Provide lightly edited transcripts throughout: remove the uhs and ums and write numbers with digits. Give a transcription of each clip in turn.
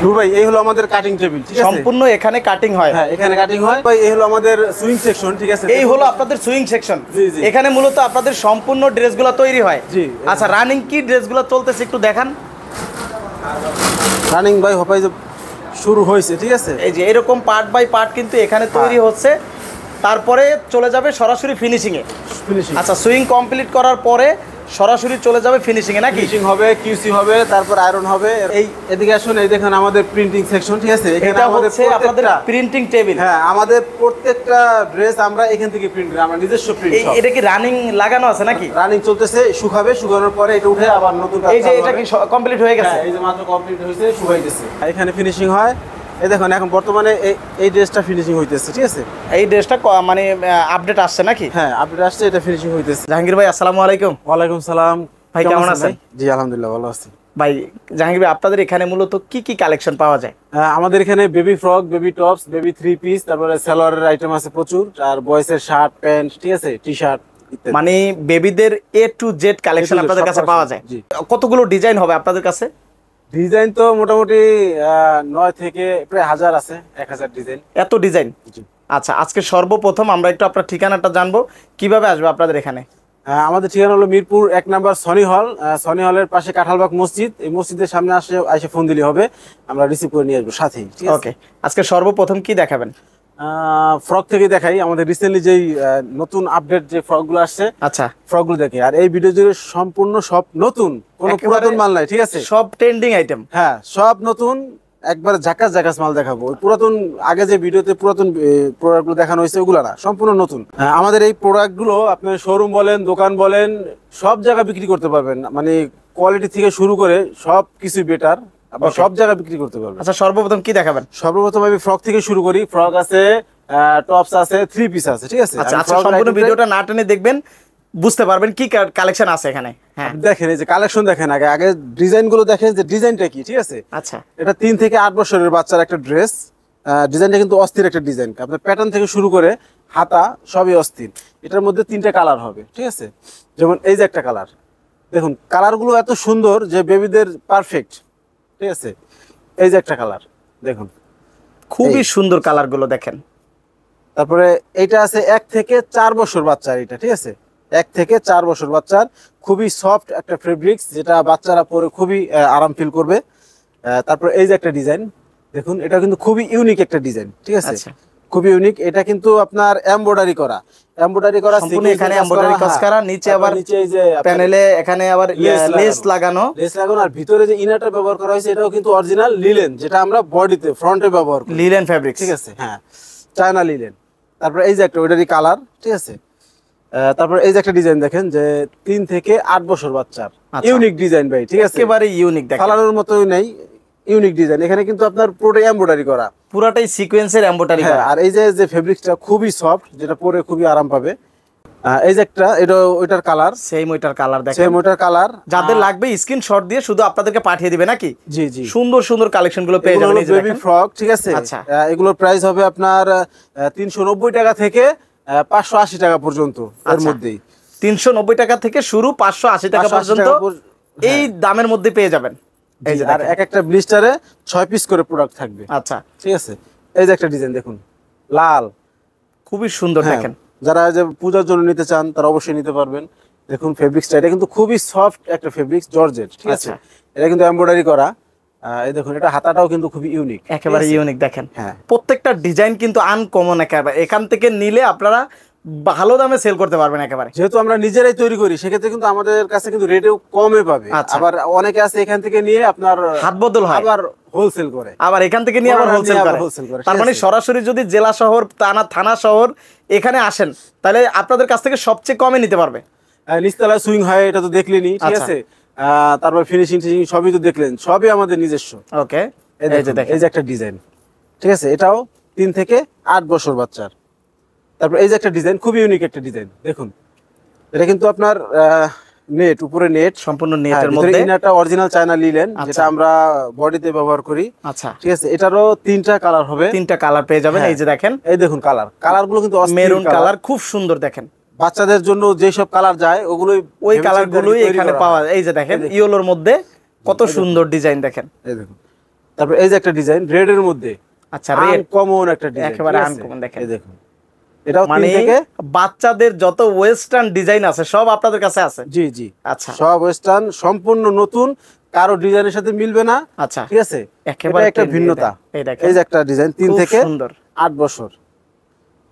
নূর ভাই এই হলো আমাদের কাটিং টেবিল, ঠিক আছে? সম্পূর্ণ এখানে কাটিং হয়। হ্যাঁ, এখানে কাটিং হয়। ভাই এই হলো আমাদের সুইং সেকশন, ঠিক আছে? এই হলো আপনাদের সুইং সেকশন। জি জি। এখানে মূলত আপনাদের সম্পূর্ণ ড্রেসগুলো তৈরি হয়। জি। আচ্ছা, রানিং কি ড্রেসগুলো চলতেছে একটু দেখান। রানিং ভাই হপাই যে শুরু হয়েছে, ঠিক আছে? এই যে এরকম পার্ট বাই পার্ট কিন্তু এখানে তৈরি হচ্ছে, তারপরে চলে যাবে সরাসরি ফিনিশিং এ। আচ্ছা, সুইং কমপ্লিট করার পরে সরাসরি চলে যাবে ফিনিশিং এ নাকি? ফিনিশিং হবে, কিউসি হবে, তারপর আয়রন হবে। এই এদিকে আসুন, এই দেখেন আমাদের প্রিন্টিং সেকশন, ঠিক আছে? এটা হচ্ছে আপনাদের প্রিন্টিং টেবিল। হ্যাঁ, আমাদের প্রত্যেকটা ড্রেস আমরা এখান থেকে প্রিন্ট করি, আমরা নিজস্ব প্রিন্ট শপ। এটা কি রানিং লাগানো আছে নাকি? রানিং চলতেছে, শুকাবে, শুকানোর পরে এটা উঠে আবার নতুন কাজ। এই যে এটা কি কমপ্লিট হয়ে গেছে? হ্যাঁ, এই যে মাত্র কমপ্লিট হয়েছে, শুকাইতেছে। এখানে ফিনিশিং হয়। এই দেখুন এখন বর্তমানে এই ড্রেসটা ফিনিশিং হইতেছে, ঠিক আছে? এই ড্রেসটা মানে আপডেট আসছে নাকি? হ্যাঁ, আপডেট আসছে, এটা ফিনিশিং হইতেছে। জাহাঙ্গীর ভাই আসসালামু আলাইকুম। ওয়ালাইকুম সালাম। ভাই কেমন আছেন? জি আলহামদুলিল্লাহ ভালো আছি। ভাই জাহাঙ্গীর ভাই, আপনাদের এখানে মূলত কি কি কালেকশন পাওয়া যায়? আমাদের এখানে baby frock, baby tops, baby three piece, তারপরে সালোয়ারের আইটেম আছে প্রচুর, আর বয়েজের শার্ট প্যান্ট, ঠিক আছে, টি শার্ট, মানে বেবিদের এ টু জেড কালেকশন আপনাদের কাছে পাওয়া যায়। কতগুলো ডিজাইন হবে আপনাদের কাছে? ডিজাইন তো মোটামুটি 9 থেকে প্রায় 1000 আছে, 1000 ডিজাইন। এত ডিজাইন? আচ্ছা, আজকে সর্বপ্রথম আমরা একটু আপনার ঠিকানাটা জানবো, কিভাবে আসবে আপনাদের এখানে? আমাদের ঠিকানা হলো মিরপুর 1 নম্বর সনি হল। সনি হলের পাশে কাঁঠালবাগ মসজিদ, এই মসজিদের সামনে এসে ফোন দিলে হবে, আমরা রিসিভ করে নিয়ে আসবো সাথেই। ওকে, আজকে সর্বপ্রথম কি দেখাবেন? ফ্রক থেকে দেখাই, আমাদের রিসেন্টলি যেই নতুন আপডেট যে ফ্রকগুলো আসছে, আচ্ছা ফ্রকগুলো দেখে। আর এই ভিডিও জুড়ে সম্পূর্ণ সব নতুন, কোনো পুরাতন মাল নাই, ঠিক আছে? সব ট্রেন্ডিং আইটেম। হ্যাঁ, সব নতুন, একবার ঝাকাস ঝাকাস মাল দেখাবো। পুরাতন আগে যে ভিডিওতে পুরাতন প্রোডাক্টগুলো দেখানো হয়েছে ওগুলো না, সম্পূর্ণ নতুন। আমাদের এই প্রোডাক্টগুলো আপনার শোরুম বলেন, দোকান বলেন, সব জায়গায় বিক্রি করতে পারবেন। মানে কোয়ালিটি থেকে শুরু করে সব কিছু বেটার, আবার সব জায়গায় বিক্রি করতে পারবেন। আচ্ছা, সর্বপ্রথম কি দেখাবেন? সর্বপ্রথম আমি ফ্রক থেকে শুরু করি। ফ্রক আছে, টপস আছে, থ্রি পিস আছে, ঠিক আছে? আচ্ছা, সম্পূর্ণ ভিডিওটা না টেনে দেখবেন, বুঝতে পারবেন কি কালেকশন আছে এখানে। হ্যাঁ, দেখেন এই যে কালেকশন দেখেন, আগে ডিজাইন গুলো দেখেন যে ডিজাইনটা কি, ঠিক আছে? আচ্ছা, এটা 3 থেকে 8 বছরের বাচ্চার একটা ড্রেস। ডিজাইনটা কিন্তু অস্থির একটা ডিজাইন, আপনার প্যাটার্ন থেকে শুরু করে হাতা সবই অস্থির। এটার মধ্যে 3টা কালার হবে, ঠিক আছে? যেমন এই যে একটা কালার দেখুন, কালারগুলো এত সুন্দর যে বেবিদের পারফেক্ট, ঠিক আছে? এই যে একটা কালার দেখুন, খুবই সুন্দর কালারগুলো দেখেন। তারপরে এইটা আছে 1 থেকে 4 বছর বাচ্চার, এটা ঠিক আছে? 1 থেকে 4 বছর বাচ্চার, খুবই সফট একটা ফেব্রিক্স, যেটা বাচ্চারা পরে খুবই আরাম ফিল করবে। তারপর এই যে একটা ডিজাইন দেখুন, এটা কিন্তু খুবই ইউনিক একটা ডিজাইন, ঠিক আছে? খুবই ইউনিক। এটা কিন্তু আপনার এমব্রয়ডারি করা সম্পূর্ণ এখানে এমব্রয়ডারি কাজ করা, নিচে আবার নিচে এই যে প্যানেলে এখানে আবার লেস লাগানো, আর ভিতরে যে ইনারটা ব্যবহার করা হয়েছে এটাও কিন্তু অরিজিনাল লিলেন, যেটা আমরা বডিতে ফ্রন্টে ব্যবহার করি, লিলেন ফেব্রিক, ঠিক আছে? হ্যাঁ, চায়না লিলেন। তারপর এই যে একটা ওইটারই কালার, ঠিক আছে? তারপর এই যে একটা ডিজাইন দেখেন, যে 3 থেকে 8 বছর বাচ্চার ইউনিক ডিজাইন ভাই, ঠিক আছে? একেবারে ইউনিক, দেখেন কালারের মতোই নেই, ইউনিক ডিজাইন। এখানে কিন্তু আপনার পুরোটাই এমব্রয়ডারি করা, পুরোটাই সিকোয়েন্সের এমব্রয়ডারি করা। আর এই যে ফেব্রিকটা খুবই সফট, যেটা পরে খুবই আরাম পাবে। এই যে একটা, এটা ওইটার কালার, সেম ওইটার কালার দেখেন, সেম ওইটার কালার। যাদের লাগবে স্ক্রিনশট দিয়ে শুধু আপনাদেরকে পাঠিয়ে দিবে নাকি? জি জি, সুন্দর সুন্দর কালেকশন গুলো পেয়ে যাবেন। এই যে বেবি ফ্রক, ঠিক আছে? আচ্ছা, এগুলোর প্রাইস হবে আপনার 390 টাকা থেকে 580 টাকা পর্যন্ত, এর মধ্যেই 390 টাকা থেকে শুরু, 580 টাকা পর্যন্ত এই দামের মধ্যে পেয়ে যাবেন। এই যে আর এক একটা ব্লিস্টারে 6 পিস করে প্রোডাক্ট থাকবে। আচ্ছা, ঠিক আছে? এই যে একটা ডিজাইন দেখুন, লাল, খুবই সুন্দর দেখেন। যারা যে পূজার জন্য নিতে চান তারা অবশ্যই নিতে পারবেন। দেখুন ফেব্রিক্সটা, এটা কিন্তু খুবই সফট একটা ফেব্রিক্স, জর্জেট, ঠিক আছে? এটা কিন্তু এমব্রয়ডারি করা। এই দেখুন, এটা হাতাটাও কিন্তু খুবই ইউনিক, একেবারে ইউনিক দেখেন। হ্যাঁ, প্রত্যেকটা ডিজাইন কিন্তু আনকমন একেবারে। এখান থেকে নিলে আপনারা ভালো দামে সেল করতে পারবেন একেবারে। যেহেতু আমরা নিজেরাই তৈরি করি, সেক্ষেত্রে কিন্তু আমাদের কাছে কিন্তু রেটেও কমে পাবে। আবার অনেকে আছে এখান থেকে নিয়ে আপনার হাত বদল হয়, আবার হোলসেল করে, আবার এখান থেকে নিয়ে আবার হোলসেল করে। তার মানে সরাসরি যদি জেলা শহর, থানা শহর এখানে আসেন, তাহলে আপনাদের কাছ থেকে সবচেয়ে কমে নিতে পারবে। নিচতলা সুইং হয়, এটা তো দেখলেনই, ঠিক আছে? তারপর ফিনিশিং সবই তো দেখলেন, সবই আমাদের নিজস্ব। ওকে, এই যে একটা ডিজাইন, ঠিক আছে? এটাও 3 থেকে 8 বছর বাচ্চার। তারপর এই যে একটা ডিজাইন, খুবই ইউনিক একটা ডিজাইন দেখুন, এটা কিন্তু আপনার নেট, উপরে নেট, সম্পূর্ণ নেটের মধ্যে ইনারটা অরিজিনাল চায়না লিলেন, যেটা আমরা বডিতে ব্যবহার করি। আচ্ছা, ঠিক আছে? এটারও 3টা কালার হবে, 3টা কালার পেয়ে যাবেন। এই যে দেখেন, এই দেখুন কালারগুলো কিন্তু মেরুন কালার, খুব সুন্দর দেখেন। বাচ্চাদের জন্য যে সব কালার যায় ওগুলোই, ওই কালারগুলোই এখানে পাওয়া যায়। এই যে দেখেন, ইয়েলোর মধ্যে কত সুন্দর ডিজাইন দেখেন। এই দেখুন, তারপর এই যে একটা ডিজাইন রেড এর মধ্যে, আচ্ছা রেড কমন একটা ডিজাইন, একেবারে আনকমন দেখেন। এই দেখুন এটাও 3 মানে থেকে, বাচ্চাদের যত ওয়েস্টার্ন ডিজাইন আছে সব আপনাদের কাছে আছে। জি জি আচ্ছা সব ওয়েস্টার্ন, সম্পূর্ণ নতুন, কারো ডিজাইনের সাথে মিলবে না। আচ্ছা ঠিক আছে, একেবারে এটা একটা ভিন্নতা। এই দেখেন এই যে একটা ডিজাইন 3 খুব থেকে সুন্দর 8 বছর,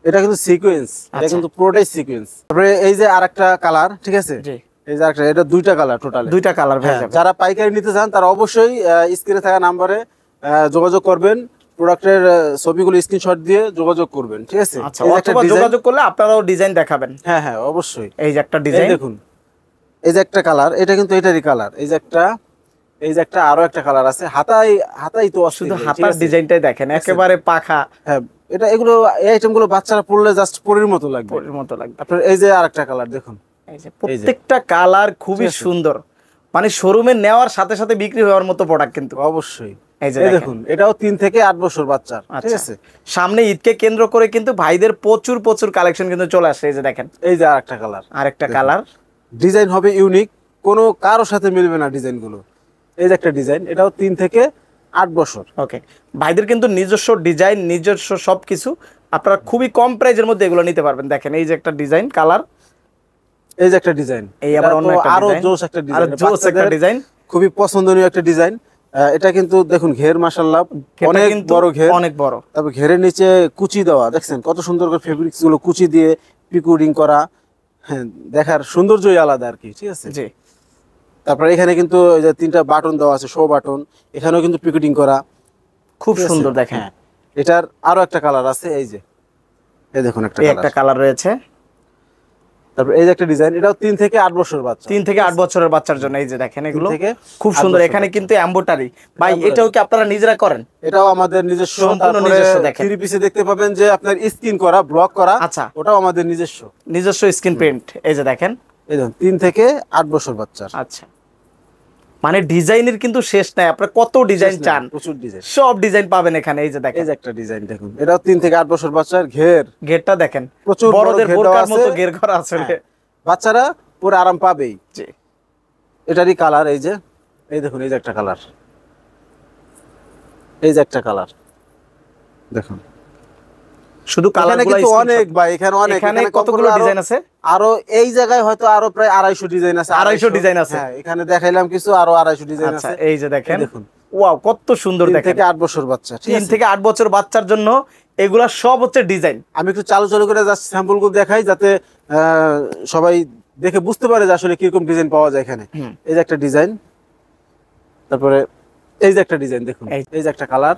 এটা কিন্তু সিকোয়েন্স, এটা আচ্ছা। কিন্তু পুরোটাই সিকোয়েন্স। তারপরে এই যে আরেকটা কালার, ঠিক আছে, জি এই যে আরেকটা, এটা দুইটা কালার টোটাল, দুইটা কালার হয়ে যাবে। যারা পাইকারি নিতে চান তারা অবশ্যই স্ক্রিনে থাকা নাম্বারে যোগাযোগ করবেন, প্রোডাক্টের ছবিগুলো স্ক্রিনশট দিয়ে যোগাযোগ করবেন, ঠিক আছে। আচ্ছা এই যে একটা অথবা ডিজাইন, যোগাযোগ করলে আপনারাও ডিজাইন দেখাবেন। হ্যাঁ হ্যাঁ অবশ্যই। এই যে একটা এই ডিজাইন দেখুন, এই যে একটা কালার, এটা কিন্তু এটারই কালার। এই যে একটা, এই যে একটা আরো একটা কালার আছে, হাতাই হাতাই তো শুধু অস্থির, ঠিক হাতার আছে? ডিজাইনটাই দেখেন একেবারে পাখা হ্যাঁ, এটা এগুলো এই আইটেমগুলো বাচ্চারা পরলে জাস্ট পরের মতো লাগবে। পরের মতো লাগবে। আপনার এই যে আরেকটা কালার দেখুন, এই যে প্রত্যেকটা কালার খুবই ঠিক আছে। সুন্দর, মানে শোরুমে নেওয়ার সাথে সাথে বিক্রি হওয়ার মতো প্রোডাক্ট কিন্তু। অবশ্যই। এই যে এই দেখেন দেখুন, এটাও 3 থেকে 8 বছর বাচ্চার, ঠিক আচ্ছা আছে। সামনে ঈদকে কেন্দ্র করে কিন্তু ভাইদের প্রচুর প্রচুর কালেকশন কিন্তু চলে আসছে। এই যে দেখেন এই যে আরেকটা কালার, আরেকটা কালার, ডিজাইন হবে ইউনিক, কোনো কারো সাথে মিলবে না ডিজাইনগুলো। এই যে একটা ডিজাইন, এটাও 3 থেকে 8 বছর। ওকে ভাইদের কিন্তু নিজস্ব ডিজাইন, নিজস্ব সবকিছু, আপনারা খুবই কম প্রাইজের মধ্যে এগুলো নিতে পারবেন। দেখেন এই যে একটা ডিজাইন কালার, এই যে একটা ডিজাইন, এই আবার অন্য একটা আরো ডিজাইন, জোস একটা আরো ডিজাইন, জোস একটা ডিজাইন, খুবই পছন্দনীয় একটা ডিজাইন। এটা কিন্তু দেখুন ঘের মাশাআল্লাহ অনেক কিন্তু বড় ঘের, অনেক বড়। তারপর ঘেরের নিচে কুচি দেওয়া, দেখছেন কত সুন্দর করে ফেব্রিক্স গুলো কুচি দিয়ে পিকুডিং করা, হ্যাঁ দেখার সৌন্দর্যই আলাদা আর কি, ঠিক আছে। জি তারপর এখানে কিন্তু এই যে 3টা বাটন দেওয়া আছে, শো বাটন, এখানেও কিন্তু পিকুডিং করা, খুব ঠিক আছে? সুন্দর দেখেন। হ্যাঁ, এটার আরো একটা কালার আছে, এই যে এই দেখুন একটা এই একটা কালার। কালার রয়েছে। তারপর এই যে একটা ডিজাইন, এটাও 3 থেকে 8 বছর বাচ্চা, 3 থেকে 8 বছরের বাচ্চার জন্য। এই যে দেখেন এগুলো থেকে খুব 8 সুন্দর। বছর এখানে বাচ্চা। কিন্তু এমব্রয়ডারি ভাই, embroidery। এটাও কি আপনারা নিজেরা করেন? এটাও আমাদের নিজস্ব। সম্পূর্ণ তারপরে নিজস্ব দেখেন। 3 পিসে দেখতে পাবেন যে আপনার স্ক্রিন করা, ব্লক করা, আচ্ছা ওটাও আমাদের নিজস্ব। নিজস্ব স্ক্রিন প্রিন্ট। এই যে দেখেন, এই দেখুন 3 থেকে 8 বছর বাচ্চার। আচ্ছা মানে ডিজাইনের কিন্তু শেষ নাই, আপনারা কত ডিজাইন চান প্রচুর ডিজাইন, সব ডিজাইন পাবেন এখানে। এই যে দেখেন, এই যে একটা ডিজাইন দেখুন, এটাও 3 থেকে 8 বছর বাচ্চার ঘের, গেটটা দেখেন প্রচুর বড় বড়দের ঘের বোরকার দেওয়া মতো আছে। গের করা আছে। হ্যাঁ, বাচ্চারা পুরো আরাম পাবেই। জি এটারই কালার, এই যে এই দেখুন, এই যে একটা কালার, এই যে একটা কালার দেখুন। শুধু এখানে কালারগুলো কিন্তু অনেক ভাই, এখানে অনেক, এখানে এখানে কতগুলো ডিজাইন আছে? আরো এই জায়গায় হয়তো আরো প্রায় 250 ডিজাইন আছে। 250 ডিজাইন আছে। হ্যাঁ, এখানে দেখাইলাম কিছু, আরো 250 ডিজাইন আচ্ছা আছে। এই যে দেখেন, এই দেখুন, ওয়াও কত সুন্দর 3 দেখেন। থেকে 8 বছর বাচ্চা, ঠিক 3 আছে। থেকে 8 বছর বাচ্চার জন্য এগুলা সব হচ্ছে ডিজাইন। আমি একটু চালু চালু করে জাস্ট স্যাম্পলগুলো দেখাই, যাতে সবাই দেখে বুঝতে পারে যে আসলে কিরকম ডিজাইন পাওয়া যায় এখানে। এই যে একটা ডিজাইন, তারপরে এই যে একটা ডিজাইন দেখুন, এই যে একটা কালার,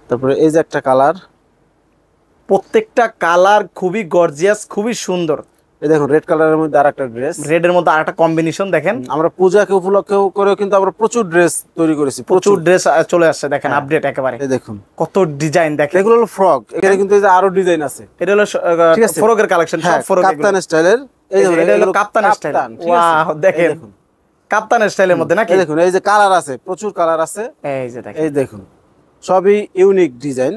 তারপরে এই যে একটা কালার, প্রত্যেকটা কালার খুবই গর্জিয়াস, খুবই সুন্দর। এই দেখুন রেড কালারের মধ্যে আরেকটা ড্রেস, রেড এর মধ্যে আরেকটা কম্বিনেশন দেখেন। আমরা পূজাকে উপলক্ষ করে কিন্তু আমরা প্রচুর ড্রেস তৈরি করেছি, প্রচুর ড্রেস চলে আসছে দেখেন, হ্যাঁ। আপডেট একেবারে। এই দেখুন কত ডিজাইন দেখেন। এগুলো হলো ফ্রক, এখানে কিন্তু এই যে আরো ডিজাইন আছে। এটা হলো ঠিক আছে? ফ্রকের কালেকশন, সব হ্যাঁ, ফ্রক। কাপ্তান স্টাইলের, এই দেখুন এটা হলো এগুলো কাপ্তান স্টাইল। ঠিক আছে? ওয়াও দেখেন, এই দেখুন, কাপ্তান স্টাইলের মধ্যে নাকি? এই দেখুন এই যে কালার আছে, প্রচুর কালার আছে। এই যে দেখেন এই দেখুন সবই ইউনিক ডিজাইন।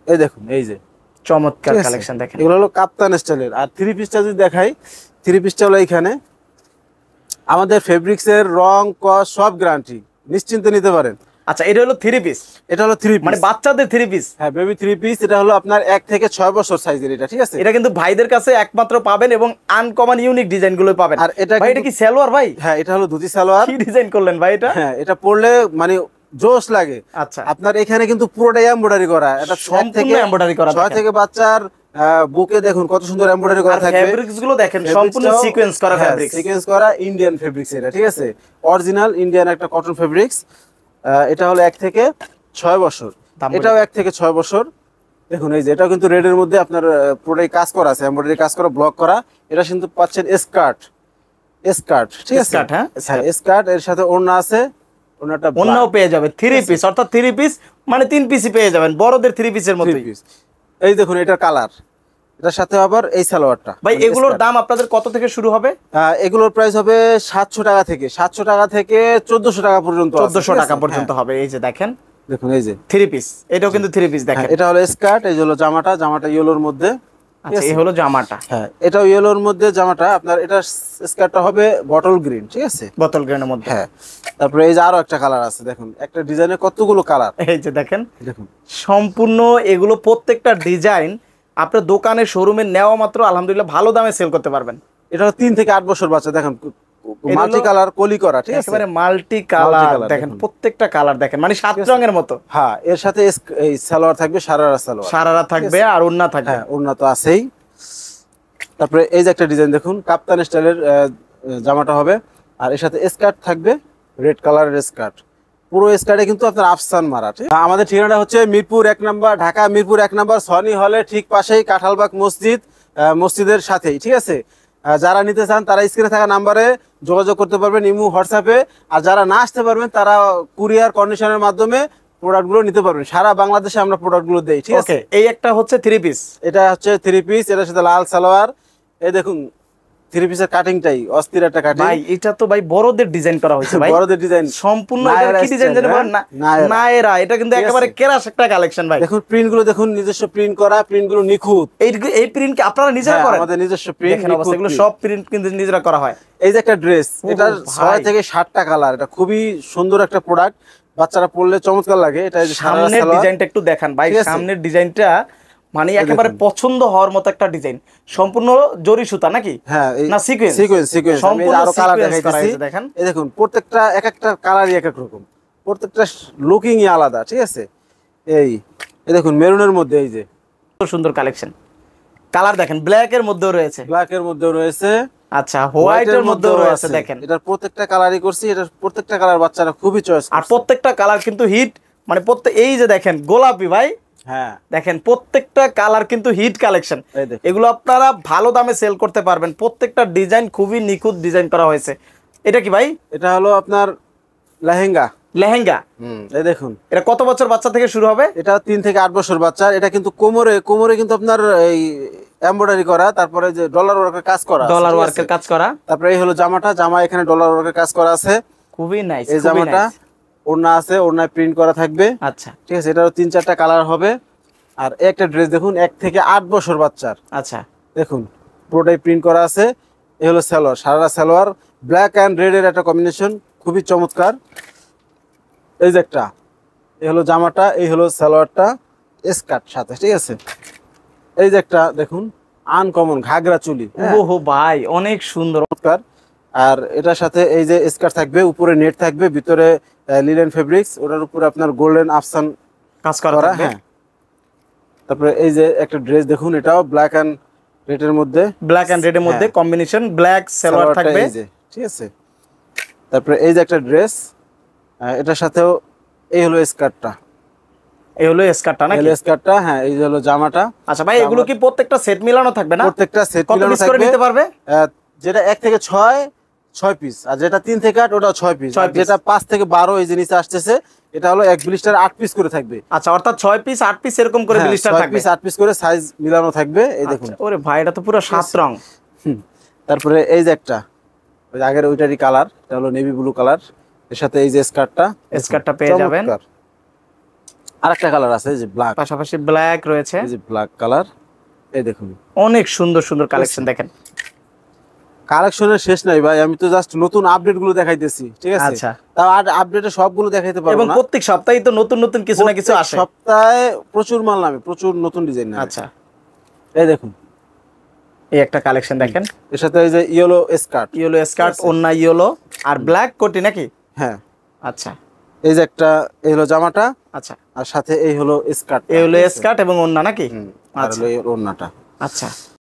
এই দেখুন এই যে চমৎকার ঠিক আছে? কালেকশন দেখেন। এগুলো হলো কাপ্তান স্টাইলের। আর 3 পিসটা যদি দেখাই, 3 পিসটা হলো এইখানে আমাদের ফেব্রিক্স এর রং কস সব গ্যারান্টি, নিশ্চিন্তে নিতে পারেন। আচ্ছা এটা হলো 3 পিস, এটা হলো 3 মানে পিস, বাচ্চাদের 3 পিস। হ্যাঁ বেবি 3 পিস। এটা হলো আপনার 1 থেকে 6 বছর সাইজের, এটা ঠিক আছে। এটা কিন্তু ভাইদের কাছে একমাত্র পাবেন এবং আনকমন ইউনিক ডিজাইন গুলো পাবেন। আর এটা ভাই এটা কি সালোয়ার ভাই? হ্যাঁ এটা হলো ধুতি সালোয়ার। কি ডিজাইন করলেন ভাই এটা? হ্যাঁ এটা পরলে মানে জোশ লাগে। আচ্ছা আপনার এখানে কিন্তু পুরোটাই এমব্রয়ডারি করা, এটা সম্পূর্ণ এমব্রয়ডারি করা। 6 থেকে বাচ্চার বুকে দেখুন কত সুন্দর এমব্রয়ডারি করা আর থাকবে। ফেব্রিক্স গুলো দেখেন সম্পূর্ণ সিকোয়েন্স করা ফেব্রিক্স। সিকোয়েন্স করা ইন্ডিয়ান ফেব্রিক্স, এটা ঠিক আছে, অরিজিনাল ইন্ডিয়ান একটা কটন ফেব্রিক্স। এটা হলো 1 থেকে 6 বছর, দাম এটাও 1 থেকে 6 বছর। দেখুন এই যে এটাও কিন্তু রেড এর মধ্যে আপনার পুরোটাই কাজ করা আছে, এমব্রয়ডারি কাজ করা, ব্লক করা। এটা কিন্তু পাচ্ছেন স্কার্ট, স্কার্ট ঠিক আছে। স্কার্ট, হ্যাঁ স্কার্ট এর সাথে ওড়না আছে, ওড়নাটা অন্যও পেয়ে যাবে 3 পিস, অর্থাৎ 3 পিস মানে 3 পিসই পেয়ে যাবেন, বড়দের 3 পিসের মতোই। এই দেখুন এটার কালার, এটার সাথে আবার এই সালোয়ারটা। ভাই এগুলোর দাম আপনাদের কত থেকে শুরু হবে? এগুলোর প্রাইস হবে 700 টাকা থেকে, 700 টাকা থেকে 1400 টাকা পর্যন্ত, 1400 টাকা পর্যন্ত হবে। এই যে দেখেন দেখুন এই যে 3 পিস, এটাও কিন্তু 3 পিস দেখেন। এটা হলো স্কার্ট, এই হলো জামাটা, জামাটা ইয়েলোর মধ্যে, আচ্ছা এই হলো জামাটা। হ্যাঁ, এটাও ইয়েলোর মধ্যে জামাটা আপনার, এটা স্কার্টটা হবে বটল গ্রিন, ঠিক আছে? বোতল গ্রিনের মধ্যে। হ্যাঁ, তারপরে এই যে আরো একটা কালার আছে, দেখুন একটা ডিজাইনে কতগুলো কালার, এই যে দেখেন দেখুন সম্পূর্ণ এগুলো প্রত্যেকটা ডিজাইন আপনার দোকানে শোরুমে নেওয়া মাত্র আলহামদুলিল্লাহ ভালো দামে সেল করতে পারবেন। এটা 3 থেকে 8 বছর বাচ্চা, দেখেন মাল্টি কালার কলি করা, ঠিক আছে? একেবারে মাল্টি কালার colour, দেখেন, দেখুন। প্রত্যেকটা কালার দেখেন, মানে 7 রঙের মতো। হ্যাঁ, এর সাথে এই সালোয়ার থাকবে, সারারা সালোয়ার, সারারা থাকবে আর ওড়না থাকবে। হ্যাঁ ওড়না তো আছেই। তারপরে এই যে একটা ডিজাইন দেখুন, কাপ্তান স্টাইলের জামাটা হবে, আর এর সাথে স্কার্ট থাকবে, রেড কালারের স্কার্ট। পুরো স্কার্টে কিন্তু আপনার আফসান মারা, ঠিক? আমাদের ঠিকানাটা হচ্ছে মিরপুর 1 নম্বর, ঢাকা মিরপুর 1 নম্বর, সনি হলের ঠিক পাশেই, কাঁঠালবাগ মসজিদ, মসজিদের সাথেই, ঠিক আছে? যারা নিতে চান তারা স্ক্রিনে থাকা নাম্বারে যোগাযোগ করতে পারবেন, ইমো হোয়াটসঅ্যাপে। আর যারা না আসতে পারবেন তারা কুরিয়ার কন্ডিশনের মাধ্যমে প্রোডাক্টগুলো নিতে পারবেন। সারা বাংলাদেশে আমরা প্রোডাক্টগুলো দেই, ঠিক আছে? ওকে, এই একটা হচ্ছে 3 পিস, এটা হচ্ছে 3 পিস, এটার সাথে লাল সালোয়ার। এই দেখুন 3 পিসের কাটিংটাই অস্থির একটা কাটিং ভাই এটা তো ভাই বড়দের ডিজাইন করা হয়েছে ভাই, বড়দের ডিজাইন, সম্পূর্ণ। নায়রা এটা কি ডিজাইন style, জানেন বলেন না? নায়রা। নায়রা, এটা কিন্তু ঠিক আছে? একেবারে কেরাস একটা কালেকশন ভাই। দেখুন প্রিন্টগুলো দেখুন, নিজস্ব প্রিন্ট করা, প্রিন্টগুলো নিখুঁত। এই প্রিন্ট কি আপনারা নিজেরা করেন? আমাদের নিজস্ব প্রিন্ট, দেখেন অবস্থা, এগুলো সব প্রিন্ট কিন্তু নিজেরা করা হয়। এই যে একটা ড্রেস, এটার ভাই। 6 থেকে 7টা কালার, এটা খুবই সুন্দর একটা প্রোডাক্ট, বাচ্চারা পরলে চমৎকার লাগে। এটা এই যে সারারা সামনের সালোয়ার, ডিজাইনটা একটু দেখান ভাই, ঠিক আছে? সামনের ডিজাইনটা মানে একেবারে পছন্দ হওয়ার মতো একটা ডিজাইন, সম্পূর্ণ জরি সুতা নাকি? হ্যাঁ, না সিকোয়েন্স? সিকোয়েন্স আমি সম্পূর্ণ আরো কালার সিকোয়েন্স করা দেখাইতেছি। হয়েছে দেখেন। এই দেখুন প্রত্যেকটা এক একটা কালারই এক এক রকম, প্রত্যেকটা লুকিংই আলাদা, ঠিক আছে? এই দেখুন মেরুনের মধ্যে এই যে সুন্দর সুন্দর কালেকশন, কালার দেখেন, ব্ল্যাক এর মধ্যেও রয়েছে, ব্ল্যাক এর মধ্যেও রয়েছে, আচ্ছা হোয়াইট এর মধ্যেও রয়েছে। দেখেন এটার প্রত্যেকটা কালারই করছি, এটার প্রত্যেকটা কালার বাচ্চারা খুবই চয়েস আর প্রত্যেকটা কালার কিন্তু হিট, মানে প্রত্যেক এই যে দেখেন গোলাপি ভাই, হ্যাঁ দেখেন প্রত্যেকটা কালার কিন্তু হিট কালেকশন। এই দেখুন। এগুলো আপনারা ভালো দামে সেল করতে পারবেন, প্রত্যেকটা ডিজাইন খুবই নিখুঁত ডিজাইন করা হয়েছে। এটা কি ভাই? এটা হলো আপনার লেহেঙ্গা। লেহেঙ্গা। এই দেখুন এটা কত বছর বাচ্চা থেকে শুরু হবে? এটা 3 থেকে 8 বছর বাচ্চার। এটা কিন্তু কোমরে কোমরে কিন্তু আপনার এই এমব্রয়ডারি করা, তারপরে যে ডলার ওয়ার্কের কাজ করা আছে, ডলার ঠিক আছে? ওয়ার্কের কাজ করা। তারপরে এই হলো জামাটা, জামা এখানে ডলার ওয়ার্কের কাজ করা আছে, খুবই নাইস। এই জামাটা। ওড়না আছে, ওড়নায় প্রিন্ট করা থাকবে, আচ্ছা ঠিক আছে? এটারও 3-4টা কালার হবে। আর একটা ড্রেস দেখুন 1 থেকে 8 বছর বাচ্চার, আচ্ছা দেখুন পুরোটাই প্রিন্ট করা আছে। এই হলো salwar, sharara salwar, black and red এর একটা কম্বিনেশন, খুবই চমৎকার। এই যে একটা, এই হলো জামাটা, এই হলো সালোয়ারটা, স্কার্ট সাথে, ঠিক আছে? এই যে একটা দেখুন আনকমন ঘাগরা চুলি, ওহো ভাই অনেক সুন্দর। চমৎকার। আর এটার সাথে এই যে স্কার্ট থাকবে, উপরে নেট থাকবে, ভিতরে লিলেন ফেব্রিক্স, ওটার উপরে আপনার গোল্ডেন আফসান কাজ করা করা, থাকবে। হ্যাঁ। তারপরে এই যে একটা ড্রেস দেখুন, এটাও ব্ল্যাক অ্যান্ড রেড এর মধ্যে, ব্ল্যাক এন্ড রেড এর মধ্যে কম্বিনেশন, ব্ল্যাক সালোয়ার সালোয়ারটা থাকবে, এই যে, ঠিক আছে? তারপরে এই যে একটা ড্রেস, এটার সাথেও এই হলো স্কার্টটা, এই হলো স্কার্টটা এই নাকি? হলো স্কার্টটা, হ্যাঁ এই হলো জামাটা। আচ্ছা ভাই এগুলো কি প্রত্যেকটা সেট মিলানো থাকবে না? প্রত্যেকটা সেট কত মিলানো পিস করে থাকবে, নিতে পারবে? যেটা 1 থেকে 6 পিস, আর যেটা 3 থেকে 8 ওটা 6 পিস, 6 piece। যেটা 5 থেকে 12 এই যে নিচে আসতেছে এটা হলো এক ব্লিস্টার 8 পিস করে থাকবে। আচ্ছা অর্থাৎ 6 পিস 8 পিস এরকম করে হ্যাঁ, ব্লিস্টার 6 থাকবে। পিস 8 পিস করে সাইজ মিলানো থাকবে, এই দেখুন। আচ্ছা, ওরে ভাই এটা তো পুরো 7 রং। তারপরে এই যে একটা, ওই আগের ওইটারই কালার, এটা হলো নেভি ব্লু কালার, এর সাথে এই যে স্কার্টটা, স্কার্টটা পেয়ে যাবেন। আরেকটা কালার আছে এই যে ব্ল্যাক, পাশাপাশি ব্ল্যাক রয়েছে, এই যে ব্ল্যাক কালার, এই দেখুন। অনেক সুন্দর সুন্দর কালেকশন দেখেন। কালেকশনের শেষ নাই ভাই, আমি তো জাস্ট নতুন আপডেট গুলো দেখাইতেছি, ঠিক আছে? আচ্ছা। তাও আর আপডেটে সবগুলো দেখাইতে পারবো এবং না, প্রত্যেক সপ্তাহে তো নতুন নতুন কিছু না কিছু প্রত্যেক আসে। সপ্তাহে প্রচুর মাল নামে, প্রচুর নতুন ডিজাইন নামে। আচ্ছা এই দেখুন এই একটা কালেকশন দেখেন, এর সাথে এই যে ইয়েলো স্কার্ট, ইয়েলো স্কার্ট, ওন্না ইয়েলো আর ব্ল্যাক কোটি নাকি? হ্যাঁ। আচ্ছা এই যে একটা, এই হলো জামাটা, আচ্ছা আর সাথে এই হলো স্কার্ট, এই হলো স্কার্ট এবং ওন্না নাকি? আর আচ্ছা হলো এই ওড়নাটা। আচ্ছা